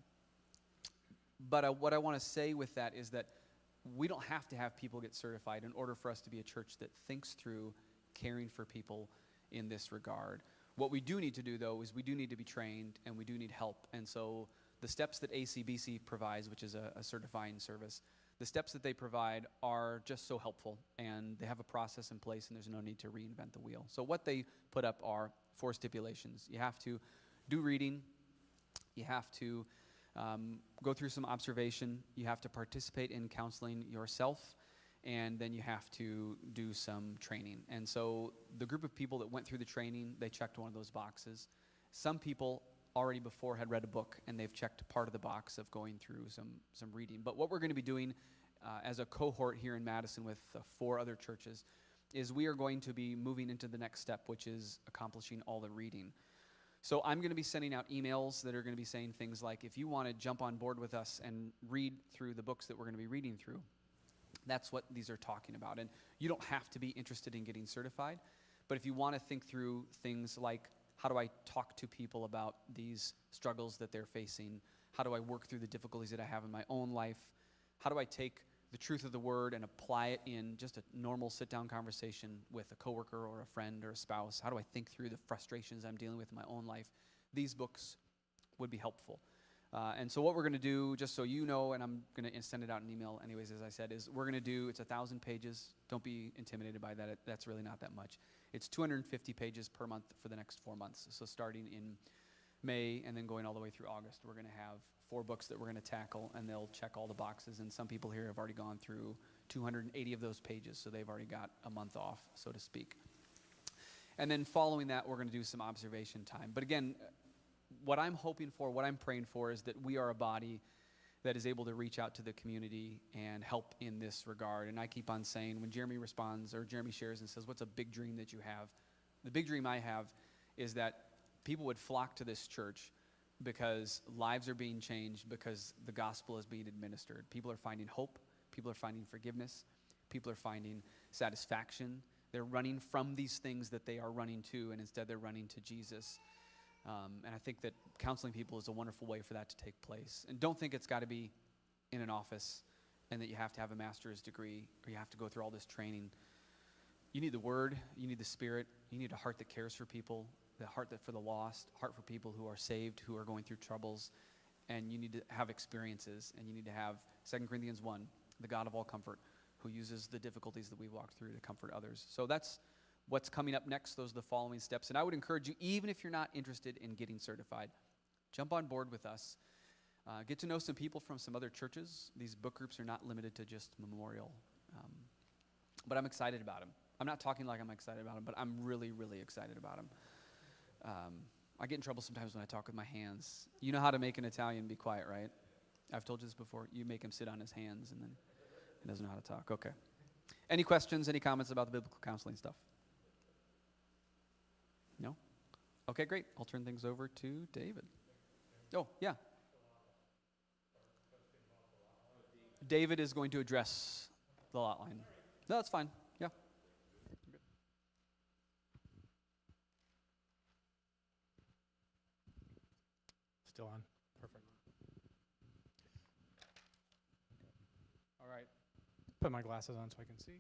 But what I want to say with that is that we don't have to have people get certified in order for us to be a church that thinks through caring for people in this regard. What we do need to do, though, is we do need to be trained and we do need help. And so the steps that ACBC provides, which is a certifying service, the steps that they provide are just so helpful, and they have a process in place, and there's no need to reinvent the wheel. So what they put up are 4 stipulations. You have to do reading, you have to go through some observation, you have to participate in counseling yourself, and then you have to do some training. And so the group of people that went through the training, they checked one of those boxes. Some people already before had read a book, and they've checked part of the box of going through some reading. But what we're going to be doing as a cohort here in Madison with 4 other churches is we are going to be moving into the next step, which is accomplishing all the reading. So I'm going to be sending out emails that are going to be saying things like, if you want to jump on board with us and read through the books that we're going to be reading through, that's what these are talking about. And you don't have to be interested in getting certified, but if you want to think through things like, how do I talk to people about these struggles that they're facing? How do I work through the difficulties that I have in my own life? how do I take the truth of the word and apply it in just a normal sit-down conversation with a coworker or a friend or a spouse? How do I think through the frustrations I'm dealing with in my own life? These books would be helpful. And so what we're going to do, just so you know, and I'm going to send it out in email anyways, as I said, is we're going to do, it's 1,000 pages. Don't be intimidated by that. That's really not that much. It's 250 pages per month for the next 4 months. So starting in May and then going all the way through August, we're going to have 4 books that we're going to tackle, and they'll check all the boxes. And some people here have already gone through 280 of those pages, so they've already got a month off, so to speak. And then following that, we're going to do some observation time. But again, what I'm hoping for, what I'm praying for is that we are a body that is able to reach out to the community and help in this regard. And I keep on saying, when Jeremy responds or Jeremy shares and says, what's a big dream that you have? The big dream I have is that people would flock to this church because lives are being changed, because the gospel is being administered. People are finding hope. People are finding forgiveness. People are finding satisfaction. They're running from these things that they are running to, and instead they're running to Jesus. And I think that counseling people is a wonderful way for that to take place. And don't think it's got to be in an office and that you have to have a master's degree or you have to go through all this training. You need the Word. You need the Spirit. You need a heart that cares for people, the heart that for the lost, heart for people who are saved, who are going through troubles. And you need to have experiences. And you need to have 2 Corinthians 1, the God of all comfort, who uses the difficulties that we walk through to comfort others. So that's what's coming up next. Those are the following steps. And I would encourage you, even if you're not interested in getting certified, jump on board with us. Get to know some people from some other churches. These book groups are not limited to just Memorial. But I'm excited about them. I'm not talking like I'm excited about them, but I'm really, really excited about them. I get in trouble sometimes when I talk with my hands. You know how to make an Italian be quiet, right? I've told you this before. You make him sit on his hands, and then he doesn't know how to talk. Okay. Any questions, any comments about the biblical counseling stuff? No? Okay, great. I'll turn things over to David. Oh, yeah. David is going to address the lot line. No, that's fine. Yeah. Still on. Perfect. All right. Put my glasses on so I can see.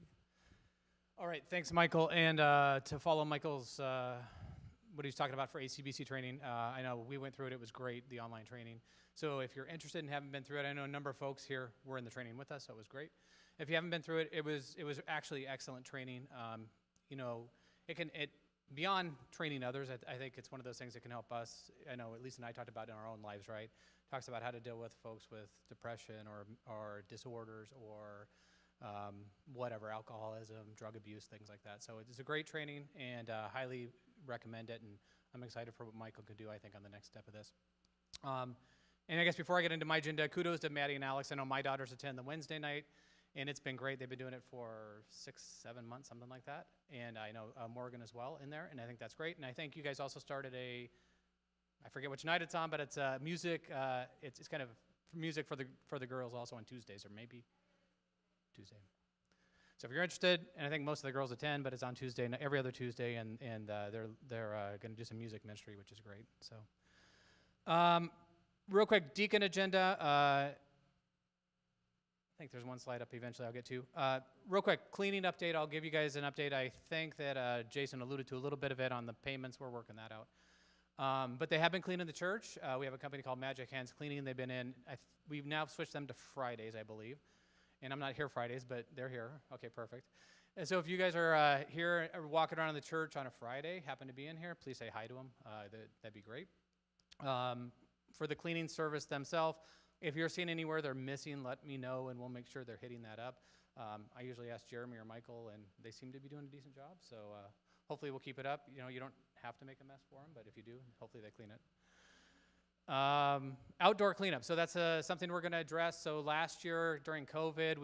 All right. Thanks, Michael. And to follow Michael's, what he's talking about for ACBC training, I know we went through it. It was great, the online training. So if you're interested and haven't been through it, I know a number of folks here were in the training with us, so it was great. If you haven't been through it, it was actually excellent training. You know, beyond training others, I think it's one of those things that can help us. I know at least and I talked about in our own lives, right? Talks about how to deal with folks with depression or disorders or whatever, alcoholism, drug abuse, things like that. So it's a great training and highly recommend it. And I'm excited for what Michael could do, I think, on the next step of this. And I guess before I get into my agenda, kudos to Maddie and Alex. I know my daughters attend the Wednesday night, and it's been great. They've been doing it for 6-7 months, something like that. And I know Morgan as well in there, and I think that's great. And I think you guys also started I forget which night it's on, but it's music. It's kind of music for the girls also on Tuesdays, or maybe Tuesday. So if you're interested, and I think most of the girls attend, but it's on Tuesday, every other Tuesday, and they're going to do some music ministry, which is great. So, real quick, deacon agenda. I think there's one slide up eventually I'll get to. Real quick, cleaning update. I'll give you guys an update. I think that Jason alluded to a little bit of it on the payments. We're working that out. But they have been cleaning the church. We have a company called Magic Hands Cleaning. They've been in. We've now switched them to Fridays, I believe. And I'm not here Fridays, but they're here. Okay, perfect. And so if you guys are here or walking around the church on a Friday, happen to be in here, please say hi to them. That'd be great. For the cleaning service themselves, if you're seeing anywhere they're missing, let me know, and we'll make sure they're hitting that up. I usually ask Jeremy or Michael, and they seem to be doing a decent job. So hopefully we'll keep it up. You know, you don't have to make a mess for them, but if you do, hopefully they clean it. Outdoor cleanup. So that's something we're going to address. So last year during COVID,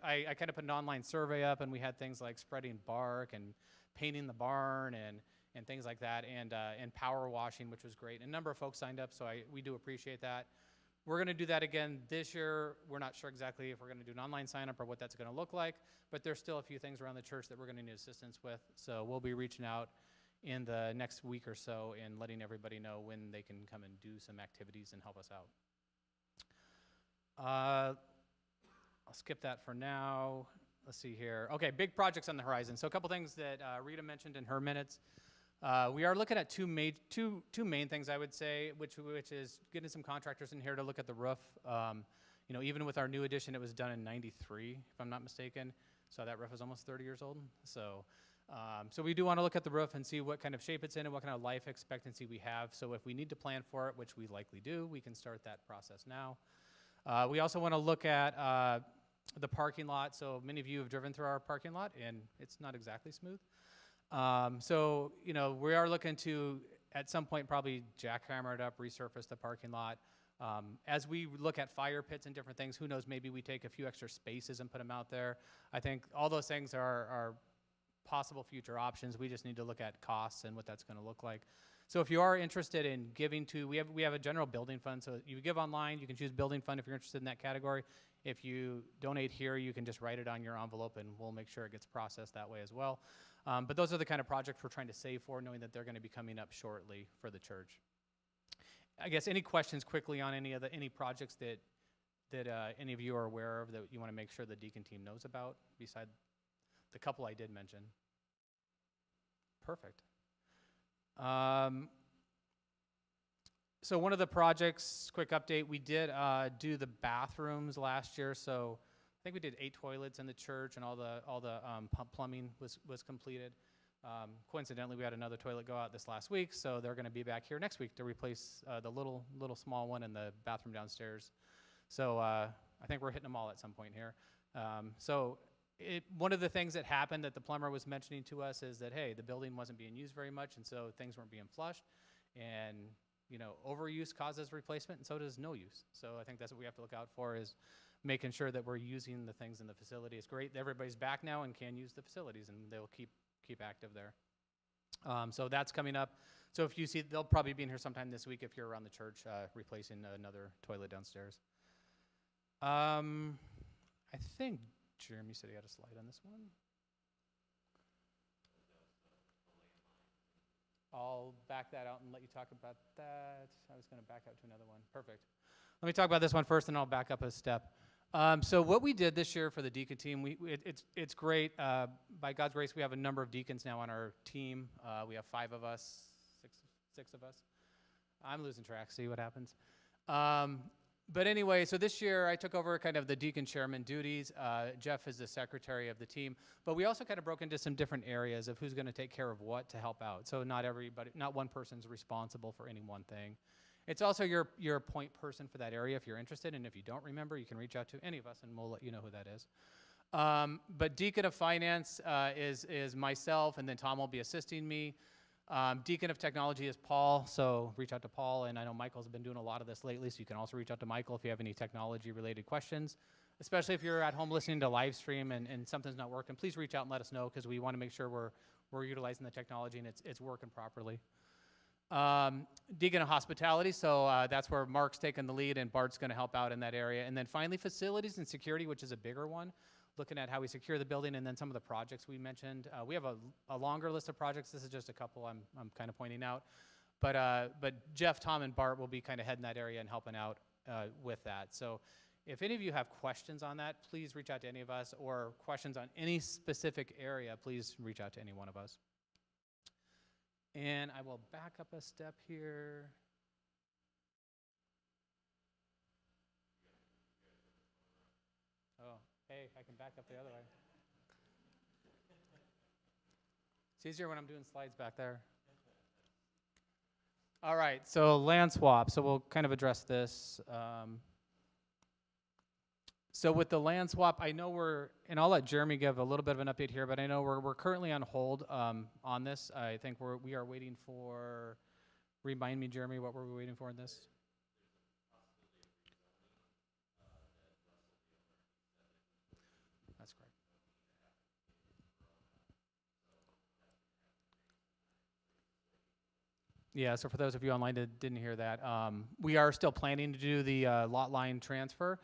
I kind of put an online survey up, and we had things like spreading bark and painting the barn and things like that, and power washing, which was great. And a number of folks signed up, so we do appreciate that. We're going to do that again this year. We're not sure exactly if we're going to do an online sign up or what that's going to look like, but there's still a few things around the church that we're going to need assistance with. So we'll be reaching out in the next week or so and letting everybody know when they can come and do some activities and help us out. skip that for now. Let's see here. Okay, big projects on the horizon. So a couple things that Rita mentioned in her minutes. We are looking at two main things, I would say, which is getting some contractors in here to look at the roof. You know, even with our new addition, it was done in '93, if I'm not mistaken. So that roof is almost 30 years old. So we do want to look at the roof and see what kind of shape it's in and what kind of life expectancy we have. So if we need to plan for it, which we likely do, we can start that process now. We also want to look at the parking lot. So many of you have driven through our parking lot, and it's not exactly smooth. So, you know, we are looking to, at some point, probably jackhammer it up, resurface the parking lot. As we look at fire pits and different things, who knows, maybe we take a few extra spaces and put them out there. I think all those things are possible future options. We just need to look at costs and what that's going to look like. So if you are interested in giving to, we have a general building fund. So you give online, you can choose building fund if you're interested in that category. If you donate here, you can just write it on your envelope and we'll make sure it gets processed that way as well. But those are the kind of projects we're trying to save for, knowing that they're going to be coming up shortly for the church. I guess any questions quickly on any projects that any of you are aware of that you want to make sure the deacon team knows about, beside the couple I did mention? Perfect. So one of the projects, quick update, we did do the bathrooms last year. So I think we did 8 toilets in the church, and all the plumbing was completed. Coincidentally, we had another toilet go out this last week, so they're going to be back here next week to replace the little small one in the bathroom downstairs. So I think we're hitting them all at some point here. One of the things that happened that the plumber was mentioning to us is that, hey, the building wasn't being used very much, and so things weren't being flushed. And, you know, overuse causes replacement, and so does no use. So I think that's what we have to look out for, is making sure that we're using the things in the facility. It's great that everybody's back now and can use the facilities, and they'll keep active there. So that's coming up. So if you see, they'll probably be in here sometime this week if you're around the church, replacing another toilet downstairs. I think Jeremy said he had a slide on this one. I'll back that out and let you talk about that. I was going to back out to another one. Perfect. Let me talk about this one first, and I'll back up a step. So what we did this year for the deacon team, it's great. By God's grace, we have a number of deacons now on our team. We have 5 of us, six of us. I'm losing track. See what happens. But anyway, so this year I took over kind of the deacon chairman duties. Jeff is the secretary of the team. But we also kind of broke into some different areas of who's going to take care of what to help out. So not one person's responsible for any one thing. It's also your point person for that area if you're interested, and if you don't remember, you can reach out to any of us and we'll let you know who that is. But Deacon of Finance is myself, and then Tom will be assisting me. Deacon of Technology is Paul, so reach out to Paul, and I know Michael's been doing a lot of this lately, so you can also reach out to Michael if you have any technology-related questions, especially if you're at home listening to live stream and something's not working. Please reach out and let us know, because we want to make sure we're utilizing the technology and it's working properly. Deacon of Hospitality, so that's where Mark's taking the lead and Bart's going to help out in that area. And then finally, Facilities and Security, which is a bigger one, looking at how we secure the building and then some of the projects we mentioned. We have a longer list of projects. This is just a couple I'm kind of pointing out. But Jeff, Tom, and Bart will be kind of heading that area and helping out with that. So if any of you have questions on that, please reach out to any of us, or questions on any specific area, please reach out to any one of us. And I will back up a step here. Oh, hey, I can back up the other way. It's easier when I'm doing slides back there. All right, so land swap. So we'll kind of address this. So with the land swap, I know and I'll let Jeremy give a little bit of an update here, but I know we're currently on hold on this. I think we are waiting for, remind me, Jeremy, what were we waiting for in this? That's correct. Yeah, so for those of you online that didn't hear that, we are still planning to do the lot line transfer.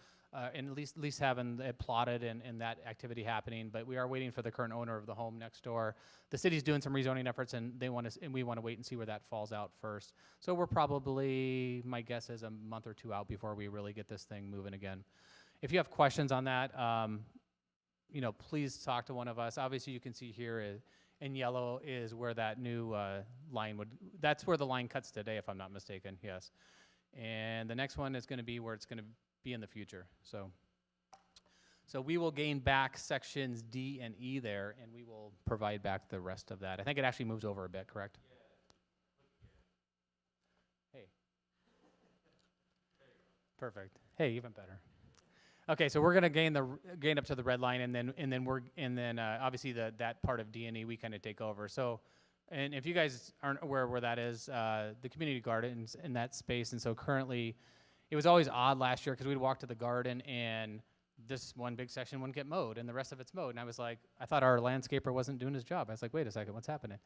And at least having it plotted and that activity happening, but we are waiting for the current owner of the home next door. The city's doing some rezoning efforts, and we want to wait and see where that falls out first. So we're probably, my guess is, a month or 2 out before we really get this thing moving again. if you have questions on that, please talk to one of us. Obviously, you can see here in yellow is where that new line that's where the line cuts today, if I'm not mistaken, yes. And the next one is going to be where it's going to be in the future. So we will gain back sections D and E there, and we will provide back the rest of that. I think it actually moves over a bit, correct? Hey. Perfect. Hey, even better. Okay, so we're going to gain up to the red line, and then obviously that part of D and E we kind of take over. So, and if you guys aren't aware where that is, the community gardens in that space, and so currently, it was always odd last year because we'd walk to the garden and this one big section wouldn't get mowed and the rest of it's mowed. And I was like, I thought our landscaper wasn't doing his job. I was like, wait a second, what's happening?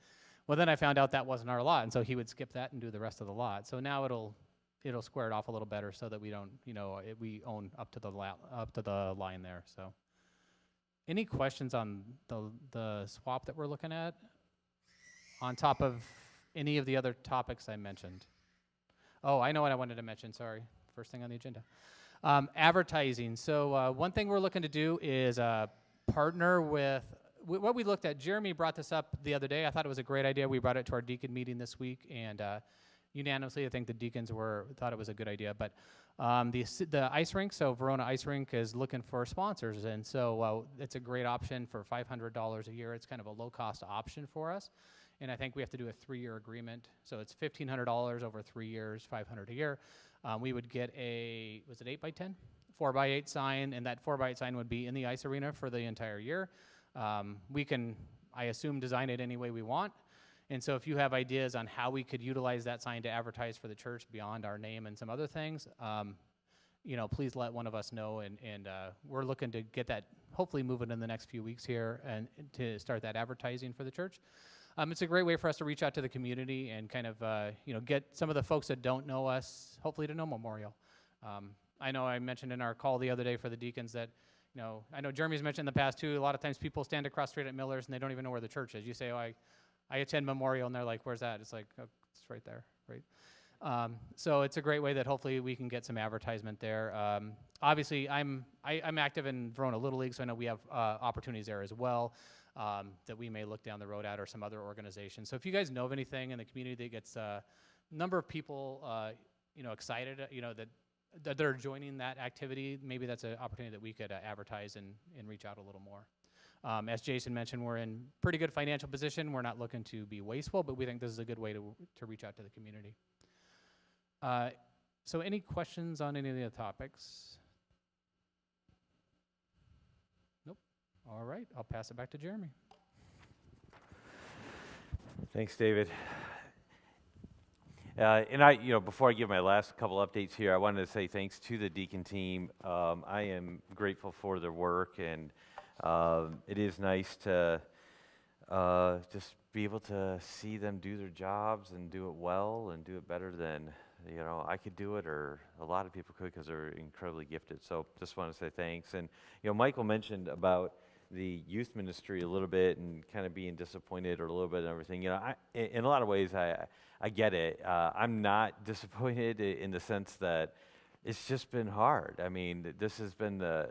Well, then I found out that wasn't our lot. And so he would skip that and do the rest of the lot. So now it'll square it off a little better so that we don't, we own up to the line there. So any questions on the swap that we're looking at on top of any of the other topics I mentioned? Oh, I know what I wanted to mention, sorry. First thing on the agenda. Advertising. So one thing we're looking to do is partner with, what we looked at, Jeremy brought this up the other day. I thought it was a great idea. We brought it to our deacon meeting this week, and unanimously, I think the deacons thought it was a good idea. But the ice rink, so Verona Ice Rink is looking for sponsors, and so it's a great option for $500 a year. It's kind of a low-cost option for us. And I think we have to do a 3-year agreement. So it's $1,500 over 3 years, $500 a year. We would get was it 8x10? 4x8 sign, and that 4x8 sign would be in the ice arena for the entire year. We can, I assume, design it any way we want. And so if you have ideas on how we could utilize that sign to advertise for the church beyond our name and some other things, please let one of us know. And we're looking to get that hopefully moving in the next few weeks here and to start that advertising for the church. It's a great way for us to reach out to the community and kind of, get some of the folks that don't know us, hopefully to know Memorial. I know I mentioned in our call the other day for the deacons that, I know Jeremy's mentioned in the past too, a lot of times people stand across the street at Miller's and they don't even know where the church is. You say, oh, I attend Memorial, and they're like, where's that? It's like, oh, it's right there, right? So it's a great way that hopefully we can get some advertisement there. Obviously, I'm active in Verona Little League, so I know we have opportunities there as well. That we may look down the road at, or some other organizations. So if you guys know of anything in the community that gets a number of people, excited, that they're joining that activity, maybe that's an opportunity that we could advertise and reach out a little more. As Jason mentioned, we're in pretty good financial position. We're not looking to be wasteful, but we think this is a good way to reach out to the community. So any questions on any of the topics? All right, I'll pass it back to Jeremy. Thanks, David. And before I give my last couple updates here, I wanted to say thanks to the Deacon team. I am grateful for their work, and it is nice to just be able to see them do their jobs and do it well and do it better than I could do it, or a lot of people could, because they're incredibly gifted. So just want to say thanks. And Michael mentioned about the youth ministry a little bit and kind of being disappointed or a little bit and everything. In a lot of ways, I get it. I'm not disappointed in the sense that it's just been hard. I mean, this has been I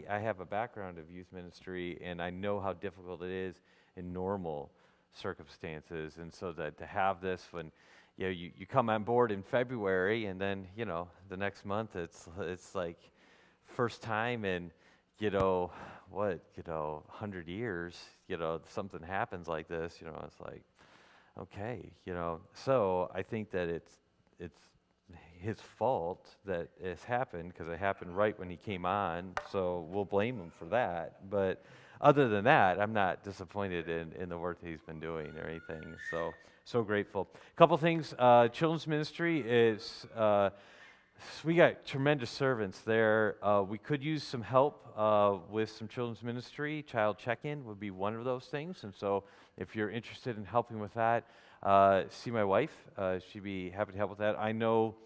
have a background of youth ministry, and I know how difficult it is in normal circumstances. And so that to have this when you come on board in February, and then the next month it's like first time in 100 years, something happens like this, it's like, okay, so I think that it's his fault that it's happened, because it happened right when he came on, so we'll blame him for that. But other than that, I'm not disappointed in the work that he's been doing or anything, so grateful. A couple things, children's ministry is, we got tremendous servants there. We could use some help with some children's ministry. Child check-in would be one of those things. And so if you're interested in helping with that, see my wife. She'd be happy to help with that. I know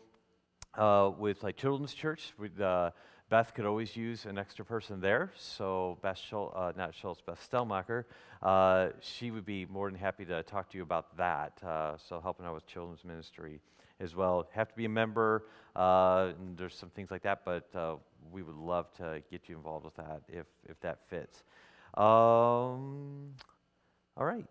with like children's church, Beth could always use an extra person there. So Beth Stellmacher, she would be more than happy to talk to you about that. So helping out with children's ministry as well. Have to be a member, and there's some things like that, but we would love to get you involved with that if that fits. All right.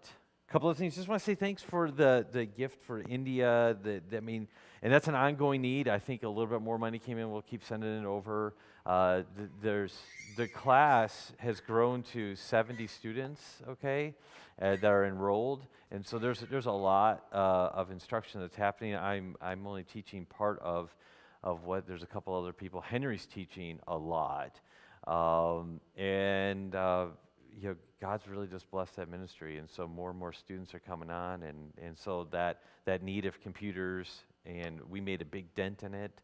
A couple of things. Just want to say thanks for the gift for India. I mean, and that's an ongoing need. I think a little bit more money came in. We'll keep sending it over. The class has grown to 70 students, okay, that are enrolled, and so there's a lot of instruction that's happening. I'm only teaching part of what. There's a couple other people. Henry's teaching a lot, and you know, God's really just blessed that ministry, and so more and more students are coming on, and so that need of computers, and we made a big dent in it,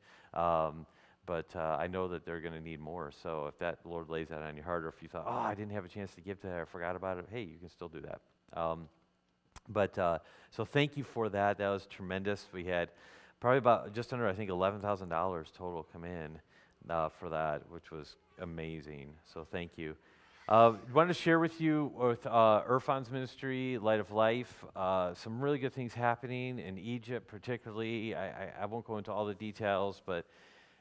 but I know that they're going to need more. So if that Lord lays that on your heart, or if you thought, oh, I didn't have a chance to give to that, I forgot about it, hey, you can still do that. So thank you for that. That was tremendous. We had probably about just under, I think, $11,000 total come in for that, which was amazing. So thank you. Wanted to share with you with Irfan's ministry, Light of Life, some really good things happening in Egypt particularly. I won't go into all the details, but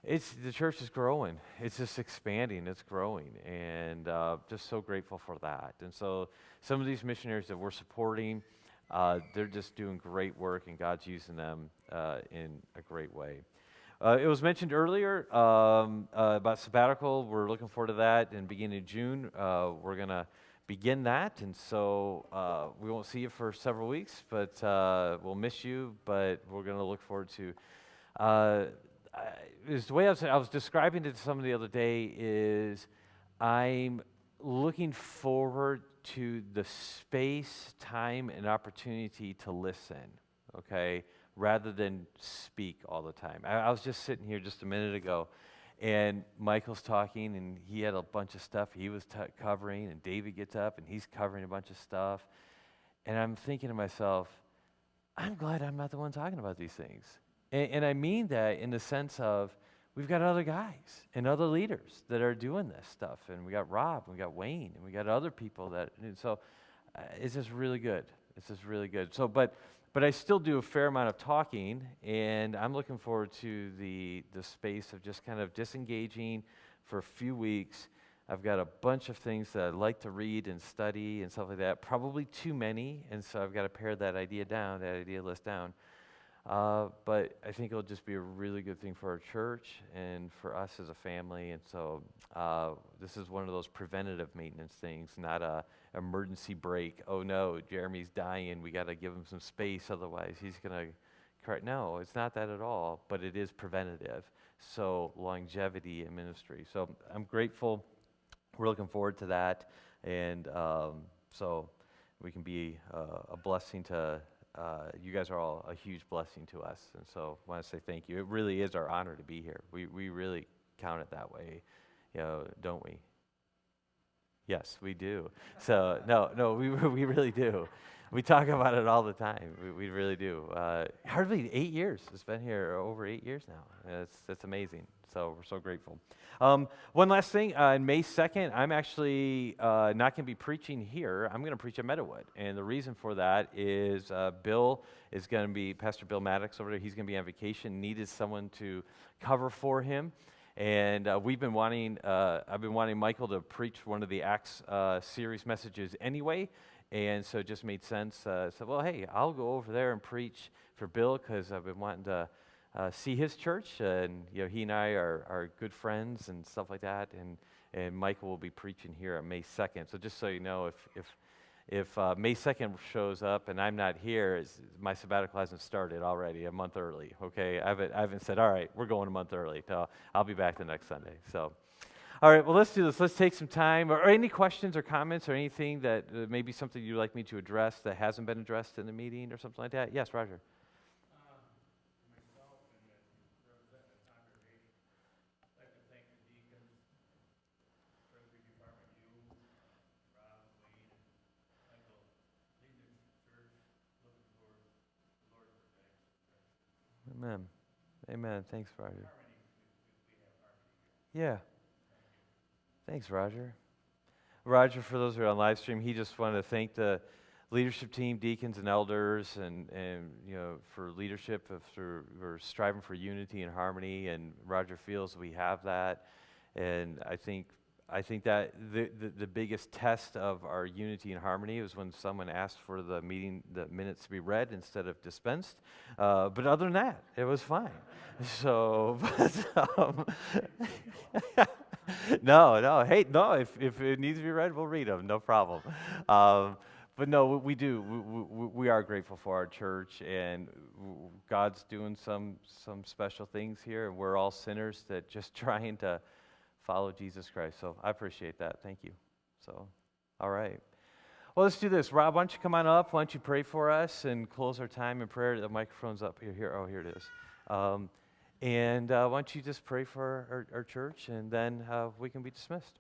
the church is growing. It's just expanding. It's growing, and just so grateful for that. And so some of these missionaries that we're supporting, they're just doing great work, and God's using them in a great way. It was mentioned earlier about sabbatical. We're looking forward to that in beginning of June. We're going to begin that, and so we won't see you for several weeks, but we'll miss you, but we're going to look forward to is the way I was describing it to somebody the other day is I'm looking forward to the space, time, and opportunity to listen, okay, rather than speak all the time. I was just sitting here just a minute ago, and Michael's talking, and he had a bunch of stuff he was covering, and David gets up, and he's covering a bunch of stuff, and I'm thinking to myself, I'm glad I'm not the one talking about these things. And I mean that in the sense of we've got other guys and other leaders that are doing this stuff. And we got Rob, and we got Wayne, and we got other people that, and so it's just really good. It's just really good. So, but I still do a fair amount of talking, and I'm looking forward to the space of just kind of disengaging for a few weeks. I've got a bunch of things that I'd like to read and study and stuff like that, probably too many, and so I've got to pare that idea list down. But I think it'll just be a really good thing for our church and for us as a family. And so this is one of those preventative maintenance things, not a emergency break. Oh no, Jeremy's dying. We got to give him some space, otherwise he's going to correct. No, it's not that at all. But it is preventative. So longevity in ministry. So I'm grateful. We're looking forward to that, and so we can be a blessing to. You guys are all a huge blessing to us, and so I want to say thank you. It really is our honor to be here. We really count it that way, don't we? Yes, we do. So no, we really do. We talk about it all the time. We really do. Hardly 8 years. It's been here over 8 years now. It's amazing. So we're so grateful. One last thing. On May 2nd, I'm actually not going to be preaching here. I'm going to preach at Meadowood. And the reason for that is Bill is going to be, Pastor Bill Maddox over there, he's going to be on vacation, needed someone to cover for him. And I've been wanting Michael to preach one of the Acts series messages anyway. And so it just made sense. So, well, hey, I'll go over there and preach for Bill because I've been wanting to see his church. And he and I are good friends and stuff like that. And Michael will be preaching here on May 2nd. So just so you know, if May 2nd shows up and I'm not here, my sabbatical hasn't started already a month early. Okay, I haven't said, all right, we're going a month early. No, I'll be back the next Sunday. So. All right, well, let's do this. Let's take some time. Or any questions or comments or anything that maybe something you'd like me to address that hasn't been addressed in the meeting or something like that? Yes, Roger. Myself and the representative of the congregation, I'd like to thank the deacons, treasury department, you, Rob, Wayne, and Michael, leading the church, looking for the Lord for next. Amen. Amen. Thanks, Roger. Yeah. Thanks, Roger. Roger, for those who are on live stream, he just wanted to thank the leadership team, deacons and elders, and you know, for leadership, if we're striving for unity and harmony, and Roger feels we have that. And I think that the biggest test of our unity and harmony was when someone asked for the minutes to be read instead of dispensed. But other than that, it was fine. So, no, hey, no, if it needs to be read, we'll read them, no problem. But no, we do. We are grateful for our church, and God's doing some special things here, and we're all sinners that just trying to follow Jesus Christ. So I appreciate that. Thank you. So, all right. Well, let's do this. Rob, why don't you come on up? Why don't you pray for us and close our time in prayer? The microphone's up here. Oh, here it is. And why don't you just pray for our church, and then we can be dismissed.